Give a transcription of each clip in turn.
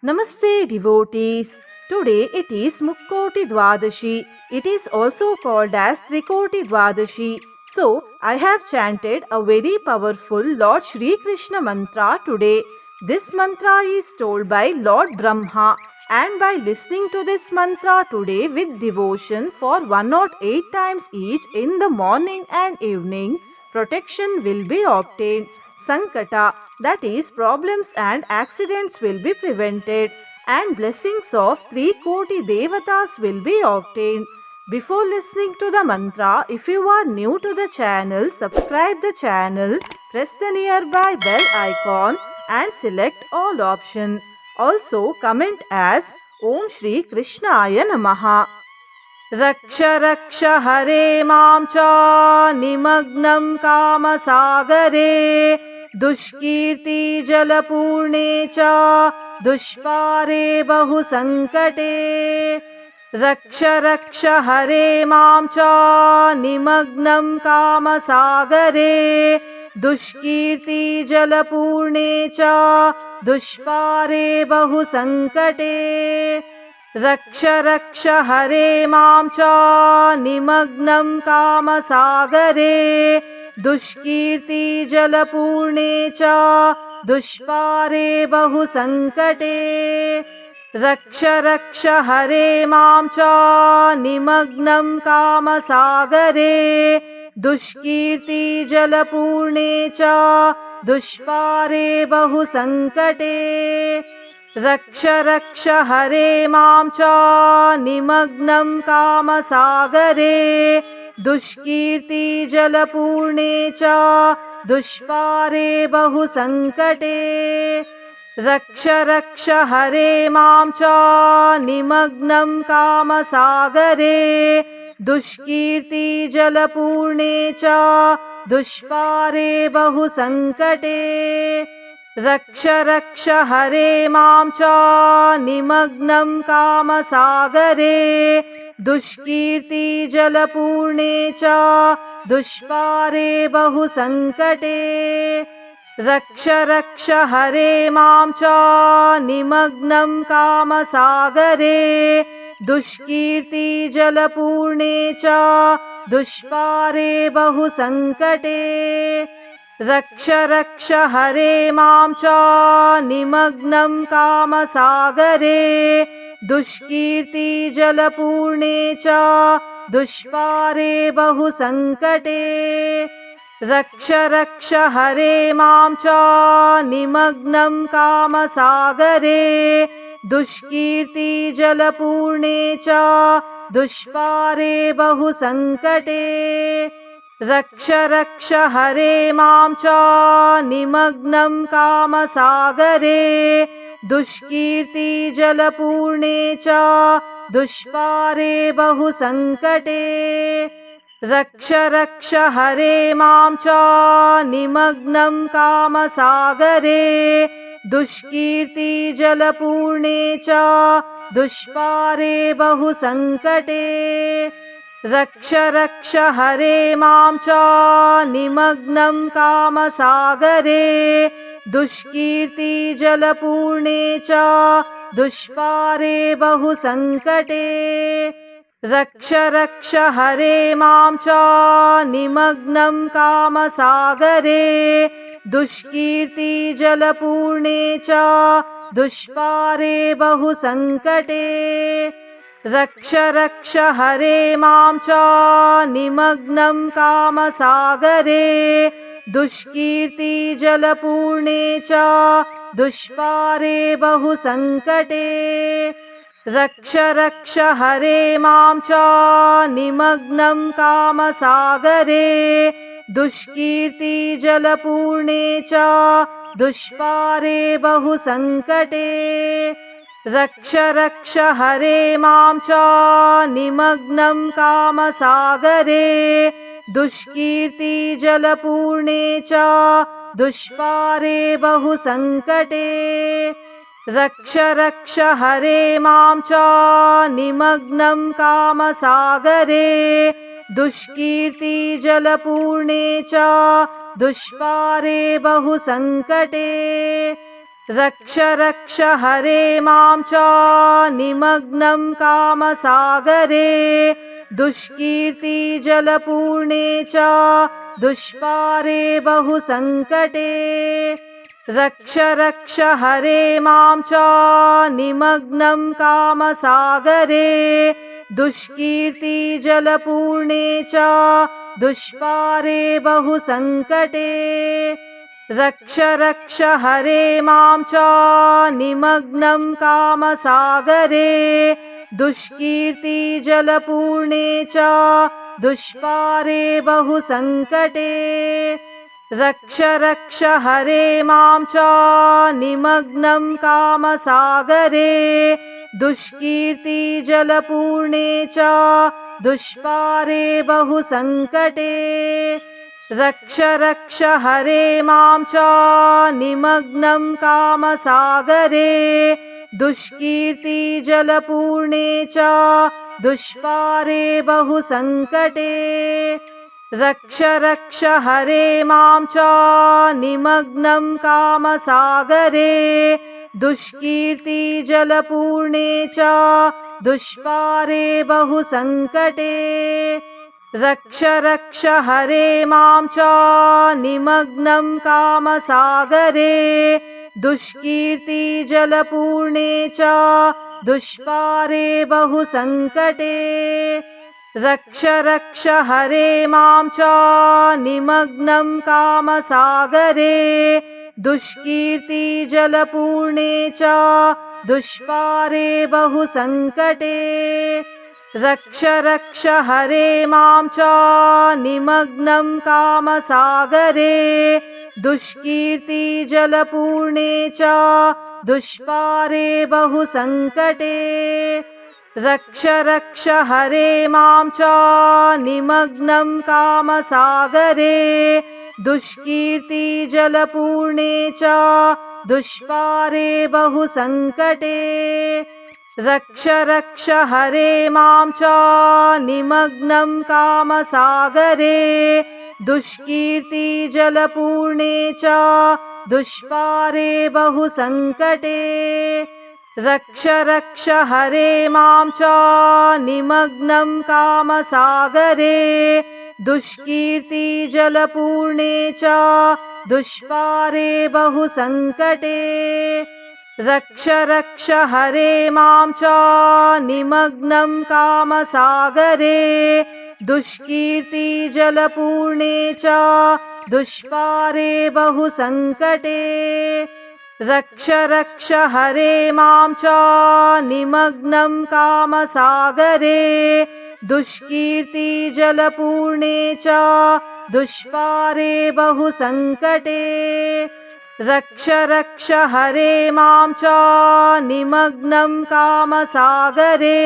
Namaste devotees. Today it is Mukkoti Dwadashi. It is also called as Trikoti Dwadashi. So I have chanted a very powerful Lord Shri Krishna mantra today. This mantra is told by Lord Brahma, and by listening to this mantra today with devotion for 108 times each in the morning and evening, protection will be obtained. Sankata, that is, problems and accidents will be prevented, and blessings of 3 koti devatas will be obtained. Before listening to the mantra, if you are new to the channel, subscribe the channel, press the nearby bell icon and select all option. Also comment as Om Shri Krishnaya Namaha. रक्ष रक्ष हरे मां च निमग्नं कामसागरे दुष्कीर्ति जलपूर्णे च दुष्पारे बहुसङ्कटे रक्ष रक्ष हरे मां च निमग्नं कामसागरे दुष्कीर्ति जलपूर्णे च दुष्पारे बहुसङ्कटे रक्ष रक्ष हरे मां च निमग्नं कामसागरे दुष्कीर्ति जलपूर्णे च दुष्पारे बहुसङ्कटे रक्ष रक्ष हरे मां च निमग्नं कामसागरे दुष्कीर्ति जलपूर्णे च दुष्पारे बहुसङ्कटे रक्ष रक्ष हरे मां च निमग्नं कामसागरे दुष्कीर्ति जलपूर्णे च दुष्पारे बहुसङ्कटे रक्ष रक्ष हरे मां च निमग्नं कामसागरे दुष्कीर्ति जलपूर्णे च दुष्पारे बहुसङ्कटे रक्ष रक्ष हरे मां च निमग्नं कामसागरे दुष्कीर्ति जलपूर्णे च दुष्पारे बहुसङ्कटे रक्ष रक्ष हरे मां च निमग्नं कामसागरे दुष्कीर्ति जलपूर्णे च दुष्पारे बहुसङ्कटे रक्ष रक्ष हरे मां च निमग्नं कामसागरे दुष्कीर्ति जलपूर्णे च दुष्पारे बहुसङ्कटे रक्ष रक्ष हरे मां च निमग्नं कामसागरे दुष्कीर्ति जलपूर्णे च दुष्पारे बहुसङ्कटे रक्ष रक्ष हरे मां च निमग्नं कामसागरे दुष्कीर्ति जलपूर्णे च दुष्पारे बहुसङ्कटे रक्ष रक्ष हरे मां च निमग्नं कामसागरे दुष्कीर्ति जलपूर्णे च दुष्पारे बहुसङ्कटे रक्ष रक्ष हरे मां च निमग्नं कामसागरे दुष्कीर्ति जलपूर्णे च दुष्पारे बहुसङ्कटे रक्ष रक्ष हरे मां च निमग्नं कामसागरे दुष्कीर्ति जलपूर्णे च दुष्पारे बहुसङ्कटे रक्ष रक्ष हरे मां च निमग्नं कामसागरे दुष्कीर्ति जलपूर्णे च दुष्पारे बहुसङ्कटे रक्ष रक्ष हरे मां च निमग्नं कामसागरे दुष्कीर्ति जलपूर्णे च दुष्पारे बहुसङ्कटे रक्ष रक्ष हरे मां च निमग्नं कामसागरे दुष्कीर्ति जलपूर्णे च दुष्पारे बहुसङ्कटे रक्ष रक्ष हरे मां च निमग्नं कामसागरे दुष्कीर्ति जलपूर्णे च दुष्पारे बहुसङ्कटे रक्ष रक्ष हरे मां च निमग्नं कामसागरे दुष्कीर्ति जलपूर्णे च दुष्पारे बहुसङ्कटे रक्ष रक्ष हरे मां च निमग्नं कामसागरे दुष्कीर्ति जलपूर्णे च दुष्पारे बहुसङ्कटे रक्ष रक्ष हरे मां च निमग्नं कामसागरे दुष्कीर्ति जलपूर्णे च दुष्पारे बहुसङ्कटे रक्ष रक्ष हरे मां च निमग्नं कामसागरे दुष्कीर्ति जलपूर्णे च दुष्पारे बहुसङ्कटे रक्ष रक्ष हरे मां च निमग्नं कामसागरे दुष्कीर्ति जलपूर्णे च दुष्पारे बहुसङ्कटे रक्ष रक्ष हरे मां च निमग्नं कामसागरे दुष्कीर्ति जलपूर्णे च दुष्पारे बहुसङ्कटे रक्ष रक्ष हरे मां च निमग्नं कामसागरे दुष्कीर्ति जलपूर्णे च दुष्पारे बहुसङ्कटे रक्ष रक्ष हरे मां च निमग्नं कामसागरे दुष्कीर्ति जलपूर्णे च दुष्पारे बहुसङ्कटे रक्ष रक्ष हरे मां च निमग्नं कामसागरे दुष्कीर्ति जलपूर्णे च दुष्पारे बहुसङ्कटे रक्ष रक्ष हरे मां च निमग्नं कामसागरे दुष्कीर्ति जलपूर्णे च दुष्पारे बहुसङ्कटे रक्ष रक्ष हरे मां च निमग्नं कामसागरे दुष्कीर्ति जलपूर्णे च दुष्पारे बहुसङ्कटे रक्ष रक्ष हरे मां च निमग्नं कामसागरे दुष्कीर्ति जलपूर्णे च दुष्पारे बहुसङ्कटे रक्ष रक्ष हरे मां च निमग्नं कामसागरे दुष्कीर्ति जलपूर्णे च दुष्पारे बहुसङ्कटे रक्ष रक्ष हरे मां च निमग्नं कामसागरे दुष्कीर्ति जलपूर्णे च दुष्पारे बहुसङ्कटे रक्ष रक्ष हरे मां च निमग्नं कामसागरे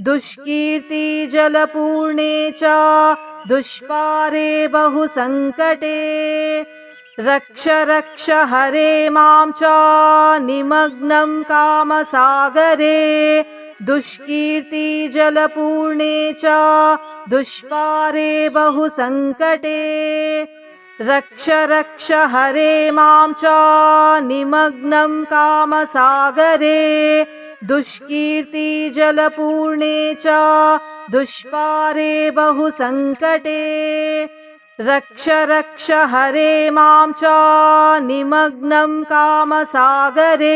दुष्कीर्ति जलपूर्णे च दुष्पारे बहुसङ्कटे रक्ष रक्ष हरे मां च निमग्नं कामसागरे दुष्कीर्ति जलपूर्णे च दुष्पारे बहुसङ्कटे रक्ष रक्ष हरे मां च निमग्नं कामसागरे दुष्कीर्ति जलपूर्णे च दुष्पारे बहुसङ्कटे रक्ष रक्ष हरे मां च निमग्नं कामसागरे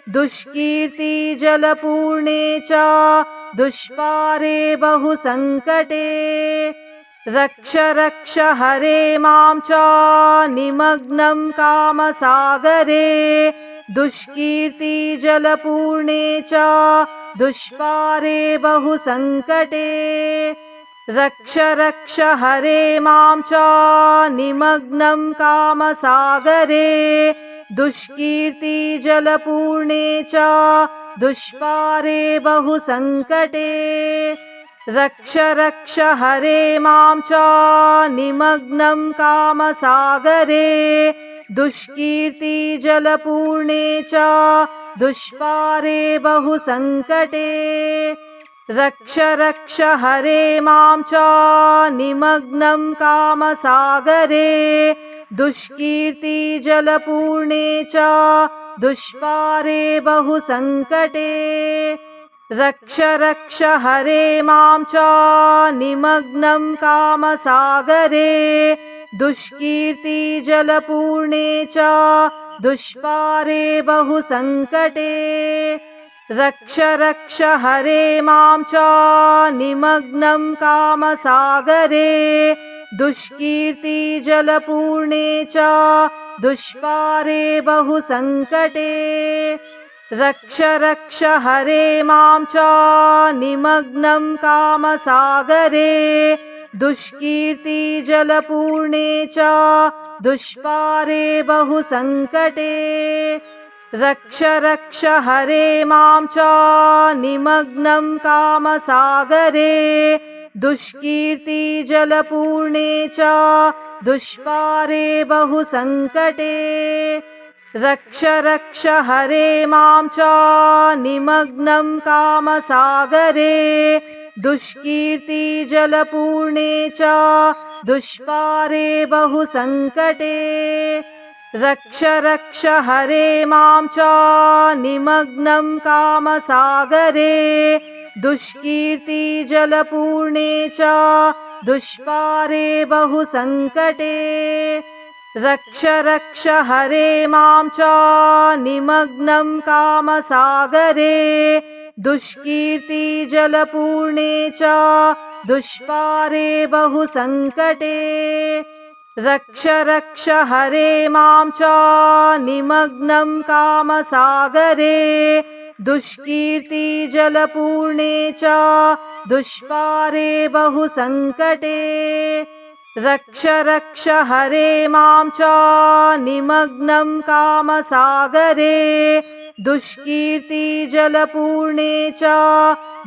दुष्कीर्ति जलपूर्णे च दुष्पारे बहुसङ्कटे रक्ष रक्ष हरे मां च निमग्नं कामसागरे दुष्कीर्ति जलपूर्णे च दुष्पारे बहुसङ्कटे रक्ष रक्ष हरे मां च निमग्नं कामसागरे दुष्कीर्ति जलपूर्णे च दुष्पारे बहुसङ्कटे रक्ष रक्ष हरे मां च निमग्नं कामसागरे दुष्कीर्ति जलपूर्णे च दुष्पारे बहुसङ्कटे रक्ष रक्ष हरे मां च निमग्नं कामसागरे दुष्कीर्ति जलपूर्णे च दुष्पारे बहुसङ्कटे रक्ष रक्ष हरे मां च निमग्नं कामसागरे दुष्कीर्ति जलपूर्णे च दुष्पारे बहुसङ्कटे रक्ष रक्ष हरे मां च निमग्नं कामसागरे दुष्कीर्ति जलपूर्णे च दुष्पारे बहुसङ्कटे रक्ष रक्ष हरे मां च निमग्नं कामसागरे दुष्कीर्ति जलपूर्णे च दुष्पारे बहुसङ्कटे रक्ष रक्ष हरे मां च निमग्नं कामसागरे दुष्कीर्ति जलपूर्णे च दुष्पारे बहुसङ्कटे रक्ष रक्ष हरे मां च निमग्नं कामसागरे दुष्कीर्ति जलपूर्णे च दुष्पारे बहुसङ्कटे रक्ष रक्ष हरे मां च निमग्नं कामसागरे दुष्कीर्ति जलपूर्णे च दुष्पारे बहुसङ्कटे रक्ष रक्ष हरे मां च निमग्नं कामसागरे दुष्कीर्ति जलपूर्णे च दुष्पारे बहुसङ्कटे रक्ष रक्ष हरे मां च निमग्नं कामसागरे दुष्कीर्ति जलपूर्णे च दुष्पारे बहुसङ्कटे रक्ष रक्ष हरे मां च निमग्नं कामसागरे दुष्कीर्ति जलपूर्णे च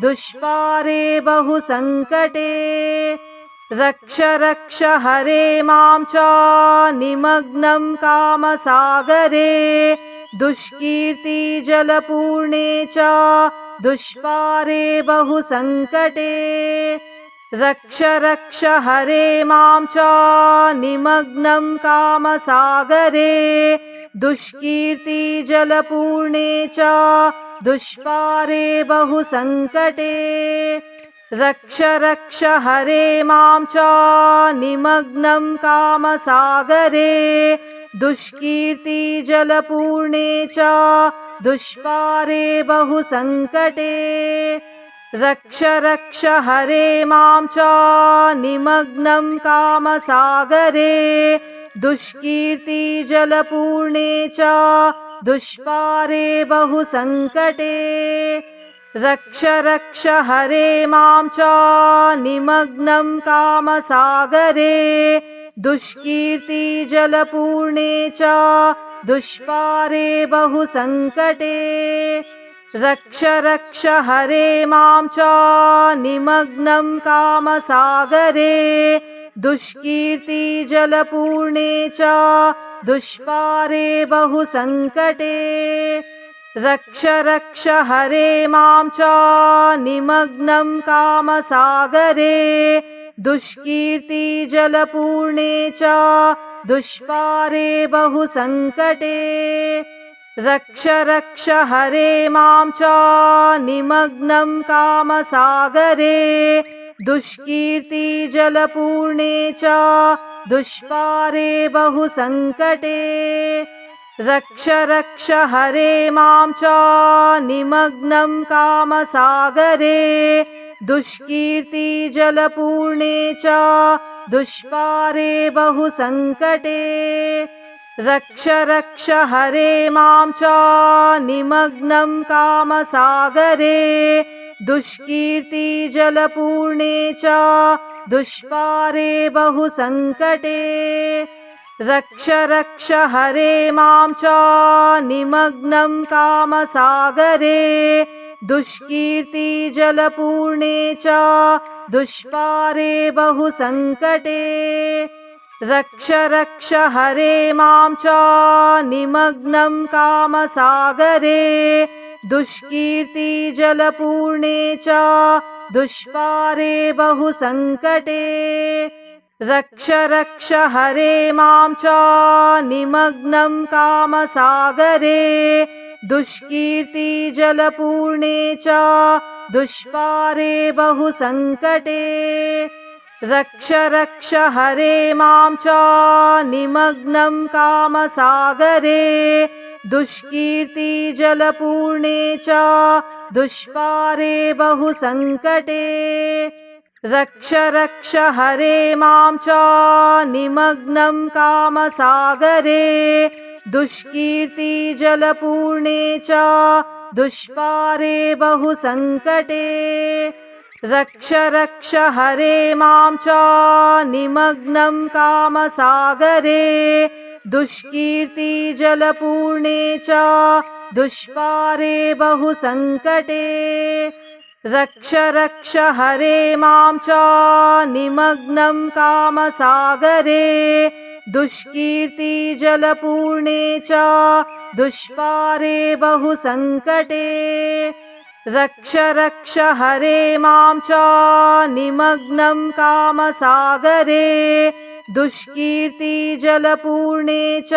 दुष्पारे बहुसङ्कटे रक्ष रक्ष हरे मां च निमग्नं कामसागरे दुष्कीर्ति जलपूर्णे च दुष्पारे बहुसङ्कटे रक्ष रक्ष हरे मां च निमग्नं कामसागरे दुष्कीर्ति जलपूर्णे च दुष्पारे बहुसङ्कटे रक्ष रक्ष हरे मां च निमग्नं कामसागरे दुष्कीर्ति जलपूर्णे च दुष्पारे बहुसङ्कटे रक्ष रक्ष हरे मां च निमग्नं कामसागरे दुष्कीर्ति जलपूर्णे च दुष्पारे बहुसङ्कटे रक्ष रक्ष हरे मां च निमग्नं कामसागरे दुष्कीर्ति जलपूर्णे च दुष्पारे बहुसङ्कटे रक्ष रक्ष हरे मां च निमग्नं कामसागरे दुष्कीर्ति जलपूर्णे च दुष्पारे बहुसङ्कटे रक्ष रक्ष हरे मां च निमग्नं कामसागरे दुष्कीर्ति जलपूर्णे च दुष्पारे बहुसङ्कटे रक्ष रक्ष हरे मां च निमग्नं कामसागरे दुष्कीर्ति जलपूर्णे च दुष्पारे बहुसङ्कटे रक्ष रक्ष हरे मां च निमग्नं कामसागरे दुष्कीर्ति जलपूर्णे च दुष्पारे बहुसङ्कटे रक्ष रक्ष हरे मां च निमग्नं कामसागरे दुष्कीर्ति जलपूर्णे च दुष्पारे बहुसङ्कटे रक्ष रक्ष हरे मां च निमग्नं कामसागरे दुष्कीर्ति जलपूर्णे च दुष्पारे बहुसङ्कटे रक्ष रक्ष हरे मां च निमग्नं कामसागरे दुष्कीर्ति जलपूर्णे च दुष्पारे बहुसङ्कटे रक्ष रक्ष हरे मां च निमग्नं कामसागरे दुष्कीर्तिजलपूर्णे च दुष्पारे बहुसङ्कटे रक्ष रक्ष हरे मां च निमग्नं कामसागरे दुष्कीर्तिजलपूर्णे च दुष्पारे बहुसङ्कटे रक्ष रक्ष हरे मां च निमग्नं कामसागरे दुष्कीर्तिजलपूर्णे च दुष्पारे बहुसङ्कटे रक्ष रक्ष हरे मां च निमग्नं कामसागरे दुष्कीर्तिजलपूर्णे च दुष्पारे बहुसङ्कटे रक्ष रक्ष हरे मां च निमग्नं कामसागरे दुष्कीर्तिजलपूर्णे च दुष्पारे बहुसङ्कटे रक्ष रक्ष हरे मां च निमग्नं कामसागरे दुष्कीर्तिजलपूर्णे च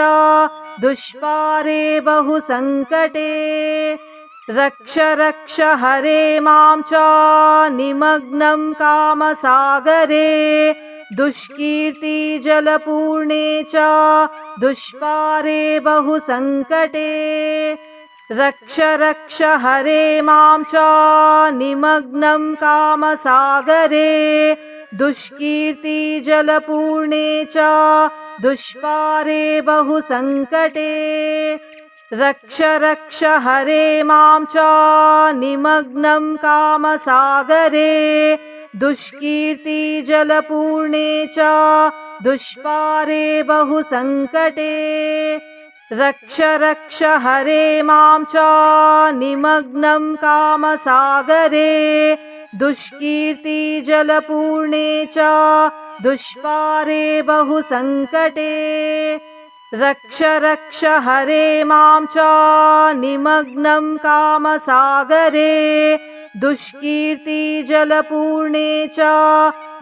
दुष्पारे बहुसङ्कटे रक्ष रक्ष हरे मां च निमग्नं कामसागरे दुष्कीर्तिजलपूर्णे च दुष्पारे बहुसङ्कटे रक्ष रक्ष हरे मां च निमग्नं कामसागरे दुष्कीर्तिजलपूर्णे च दुष्पारे बहुसङ्कटे रक्ष रक्ष हरे मां च निमग्नं कामसागरे दुष्कीर्तिजलपूर्णे च दुष्पारे बहुसङ्कटे रक्ष रक्ष हरे मां च निमग्नं कामसागरे दुष्कीर्तिजलपूर्णे च दुष्पारे बहुसङ्कटे रक्ष रक्ष हरे मां च निमग्नं कामसागरे दुष्कीर्तिजलपूर्णे च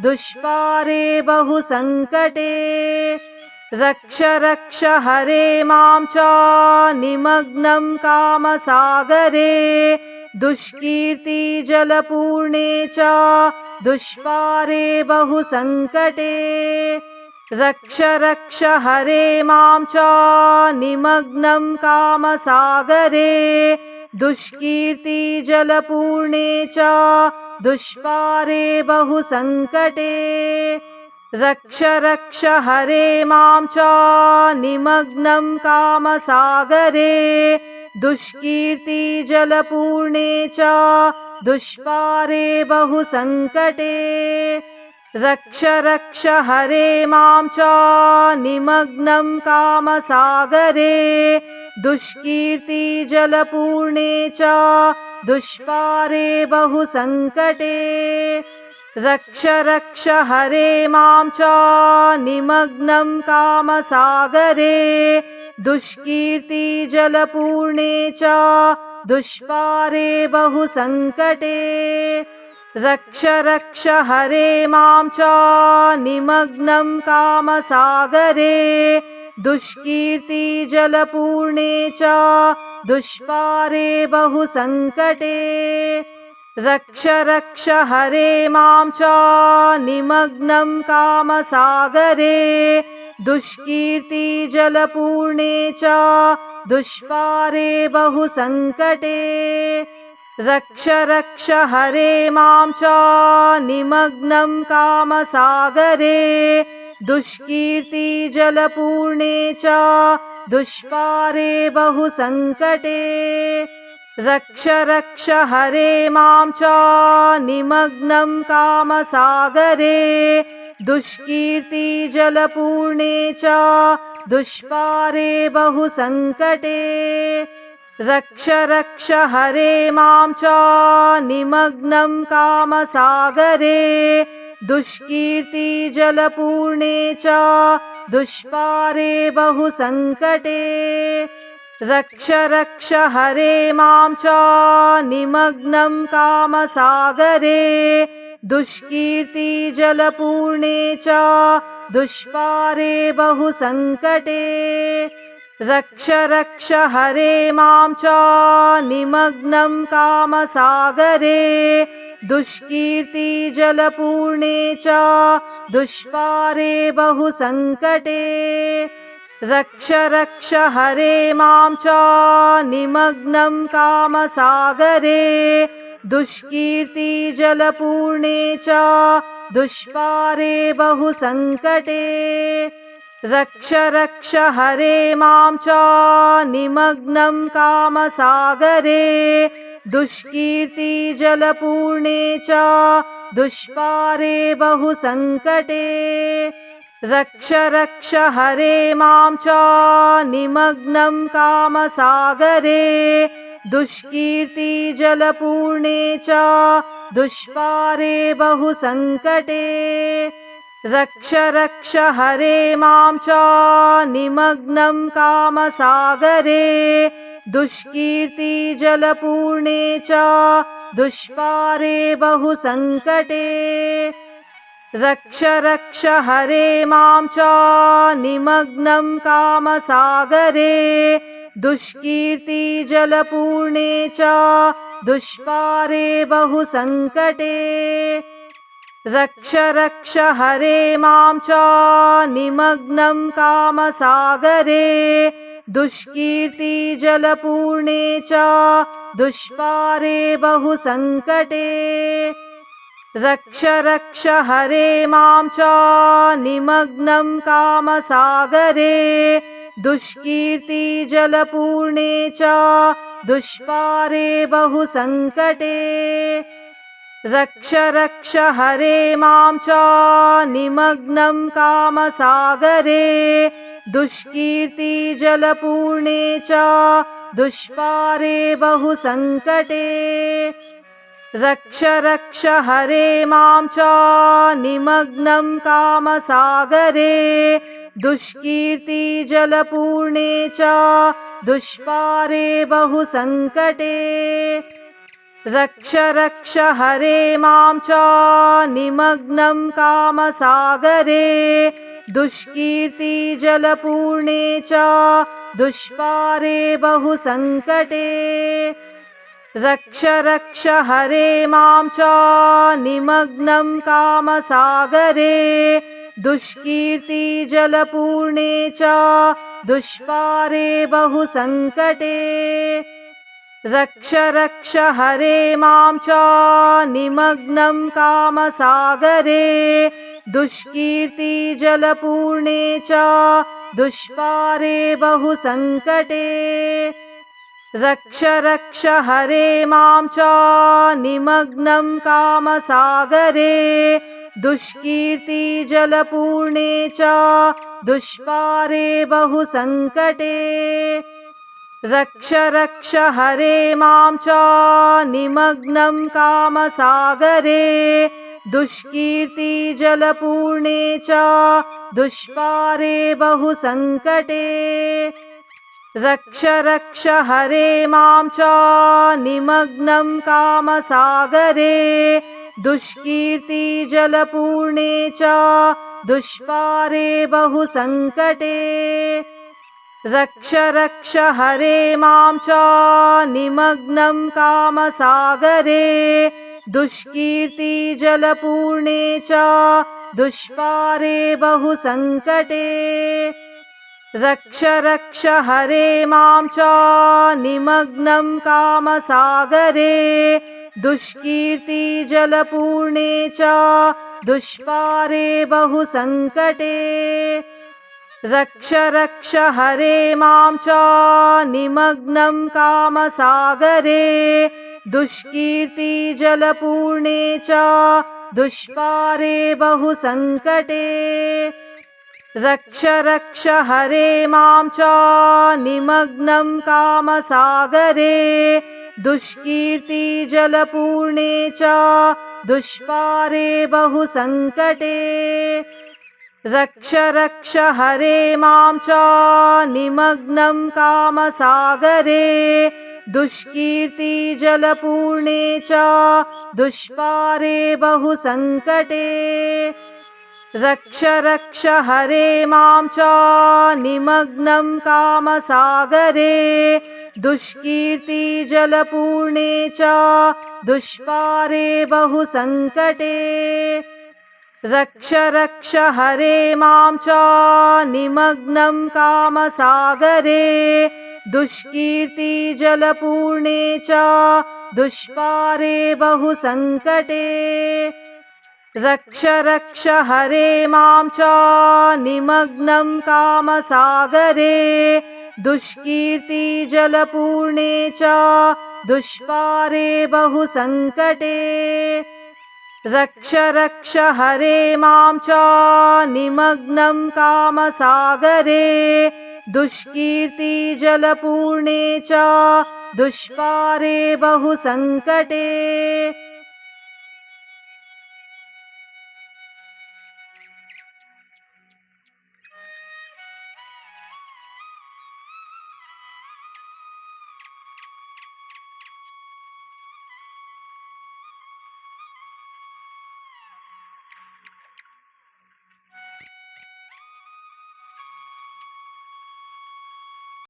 दुष्पारे बहुसङ्कटे रक्ष रक्ष हरे मां च निमग्नं कामसागरे दुष्कीर्तिजलपूर्णे च दुष्पारे बहुसङ्कटे रक्ष रक्ष हरे मां च निमग्नं कामसागरे दुष्कीर्तिजलपूर्णे च दुष्पारे बहुसङ्कटे रक्ष रक्ष हरे मां च निमग्नं कामसागरे दुष्कीर्तिजलपूर्णे च दुष्पारे बहुसङ्कटे रक्ष रक्ष हरे मां च निमग्नं कामसागरे दुष्कीर्तिजलपूर्णे च दुष्पारे बहुसङ्कटे रक्ष रक्ष हरे मां च निमग्नं कामसागरे दुष्कीर्तिजलपूर्णे च दुष्पारे बहुसङ्कटे रक्ष रक्ष हरे मां च निमग्नं कामसागरे दुष्कीर्तिजलपूर्णे च दुष्पारे बहुसङ्कटे रक्ष रक्ष हरे मां च निमग्नं कामसागरे दुष्कीर्तिजलपूर्णे च दुष्पारे बहुसङ्कटे रक्ष रक्ष हरे मां च निमग्नं कामसागरे दुष्कीर्तिजलपूर्णे च दुष्पारे बहुसङ्कटे रक्ष रक्ष हरे मां च निमग्नं कामसागरे दुष्कीर्तिजलपूर्णे च दुष्पारे बहुसङ्कटे रक्ष रक्ष हरे मां च निमग्नं कामसागरे दुष्कीर्तिजलपूर्णे च दुष्पारे बहुसङ्कटे रक्ष रक्ष हरे मां च निमग्नं कामसागरे दुष्कीर्ति जलपूर्णे च दुष्पारे बहुसङ्कटे रक्ष रक्ष हरे मां च निमग्नं कामसागरे दुष्कीर्ति जलपूर्णे च दुष्पारे बहुसङ्कटे रक्ष रक्ष हरे मां च निमग्नं कामसागरे दुष्कीर्ति जलपूर्णे च दुष्पारे बहुसङ्कटे रक्ष रक्ष हरे मां च निमग्नं कामसागरे दुष्कीर्ति जलपूर्णे च दुष्पारे बहुसङ्कटे रक्ष रक्ष हरे मां च निमग्नं कामसागरे दुष्कीर्ति जलपूर्णे च दुष्पारे बहुसङ्कटे रक्ष रक्ष हरे मां च निमग्नं कामसागरे दुष्कीर्ति जलपूर्णे च दुष्पारे बहुसङ्कटे रक्ष रक्ष हरे मां च निमग्नं कामसागरे दुष्कीर्ति जलपूर्णे च दुष्पारे बहुसङ्कटे रक्ष रक्ष हरे मां च निमग्नं कामसागरे दुष्कीर्ति जलपूर्णे च दुष्पारे बहुसङ्कटे रक्ष रक्ष हरे मां च निमग्नं कामसागरे दुष्कीर्ति जलपूर्णे च दुष्पारे बहुसङ्कटे रक्ष रक्ष हरे मां च निमग्नं कामसागरे दुष्कीर्ति जलपूर्णे च दुष्पारे बहुसङ्कटे रक्ष रक्ष हरे मां च निमग्नं कामसागरे दुष्कीर्ति जलपूर्णे च दुष्पारे बहुसङ्कटे रक्ष रक्ष हरे मां च निमग्नं कामसागरे दुष्कीर्ति जलपूर्णे च दुष्पारे बहुसङ्कटे रक्ष रक्ष हरे मां च निमग्नं कामसागरे दुष्कीर्ति जलपूर्णे च दुष्पारे बहुसङ्कटे रक्ष रक्ष हरे मां च निमग्नं कामसागरे दुष्कीर्ति जलपूर्णे च दुष्पारे बहुसङ्कटे रक्ष रक्ष हरे मां च निमग्नं कामसागरे दुष्कीर्ति जलपूर्णे च दुष्पारे बहुसङ्कटे रक्ष रक्ष हरे मां च निमग्नं कामसागरे दुष्कीर्ति जलपूर्णे च दुष्पारे बहुसङ्कटे रक्ष रक्ष हरे मां च निमग्नं कामसागरे दुष्कीर्ति जलपूर्णे च दुष्पारे बहुसङ्कटे रक्ष रक्ष हरे मां च निमग्नं कामसागरे दुष्कीर्ति जलपूर्णे च दुष्पारे बहुसङ्कटे रक्ष रक्ष हरे मां च निमग्नं कामसागरे दुष्कीर्ति जलपूर्णे च दुष्पारे बहुसङ्कटे रक्ष रक्ष हरे मां च निमग्नं कामसागरे दुष्कीर्ति जलपूर्णे च दुष्पारे बहुसङ्कटे रक्ष रक्ष हरे मां च निमग्नं कामसागरे दुष्कीर्ति जलपूर्णे च दुष्पारे बहुसङ्कटे रक्ष रक्ष हरे मां च निमग्नं कामसागरे दुष्कीर्ति जलपूर्णे च दुष्पारे बहुसङ्कटे रक्ष रक्ष हरे मां च निमग्नं कामसागरे दुष्कीर्तिजलपूर्णे च दुष्पारे बहुसङ्कटे रक्ष रक्ष हरे मां च निमग्नं कामसागरे दुष्कीर्तिजलपूर्णे च दुष्पारे बहुसङ्कटे रक्ष रक्ष हरे मां च निमग्नं कामसागरे दुष्कीर्तिजलपूर्णे च दुष्पारे बहुसङ्कटे रक्ष रक्ष हरे मां च निमग्नं कामसागरे दुष्कीर्तिजलपूर्णे च दुष्पारे बहुसङ्कटे